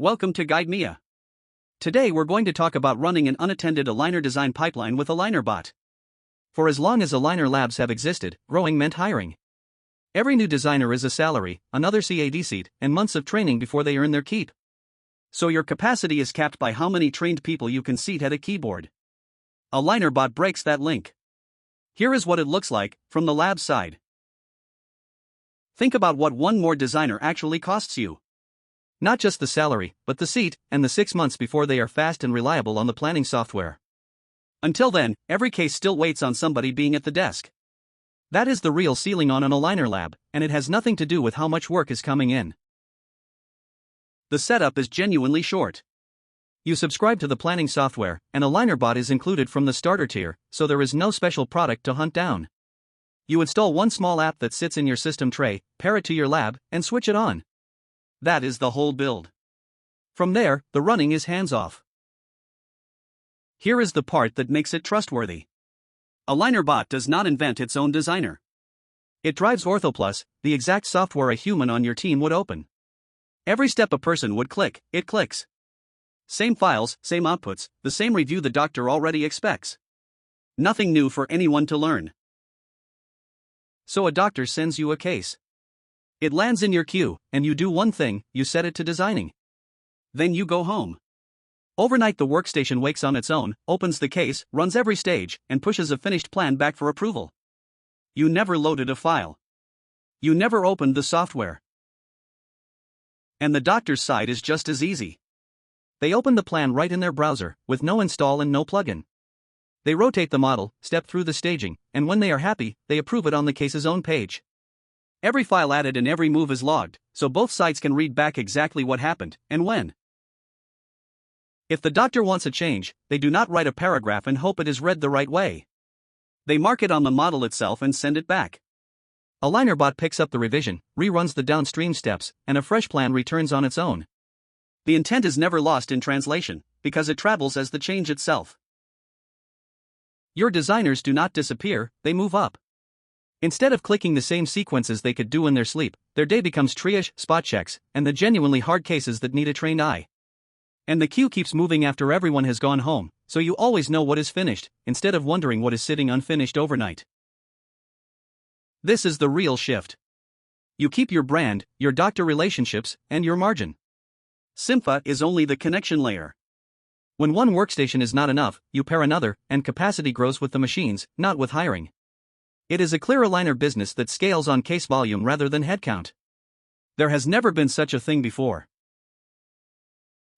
Welcome to Guide Mia. Today we're going to talk about running an unattended aligner design pipeline with AlignerBot. For as long as aligner labs have existed, growing meant hiring. Every new designer is a salary, another CAD seat, and months of training before they earn their keep. So your capacity is capped by how many trained people you can seat at a keyboard. AlignerBot breaks that link. Here is what it looks like from the lab side. Think about what one more designer actually costs you. Not just the salary, but the seat, and the 6 months before they are fast and reliable on the planning software. Until then, every case still waits on somebody being at the desk. That is the real ceiling on an aligner lab, and it has nothing to do with how much work is coming in. The setup is genuinely short. You subscribe to the planning software, and AlignerBot is included from the starter tier, so there is no special product to hunt down. You install one small app that sits in your system tray, pair it to your lab, and switch it on. That is the whole build. From there, the running is hands-off. Here is the part that makes it trustworthy. AlignerBot does not invent its own designer. It drives OrthoPlus, the exact software a human on your team would open. Every step a person would click, it clicks. Same files, same outputs, the same review the doctor already expects. Nothing new for anyone to learn. So a doctor sends you a case. It lands in your queue, and you do one thing, you set it to designing. Then you go home. Overnight the workstation wakes on its own, opens the case, runs every stage, and pushes a finished plan back for approval. You never loaded a file. You never opened the software. And the doctor's side is just as easy. They open the plan right in their browser, with no install and no plugin. They rotate the model, step through the staging, and when they are happy, they approve it on the case's own page. Every file added and every move is logged, so both sides can read back exactly what happened, and when. If the doctor wants a change, they do not write a paragraph and hope it is read the right way. They mark it on the model itself and send it back. AlignerBot picks up the revision, reruns the downstream steps, and a fresh plan returns on its own. The intent is never lost in translation, because it travels as the change itself. Your designers do not disappear, they move up. Instead of clicking the same sequences they could do in their sleep, their day becomes triage, spot checks, and the genuinely hard cases that need a trained eye. And the queue keeps moving after everyone has gone home, so you always know what is finished, instead of wondering what is sitting unfinished overnight. This is the real shift. You keep your brand, your doctor relationships, and your margin. Cympha is only the connection layer. When one workstation is not enough, you pair another, and capacity grows with the machines, not with hiring. It is a clear aligner business that scales on case volume rather than headcount. There has never been such a thing before.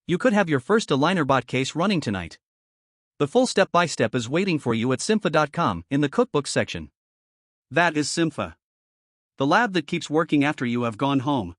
You could have your first AlignerBot case running tonight. The full step-by-step is waiting for you at cympha.com in the cookbook section. That is Cympha. The lab that keeps working after you have gone home.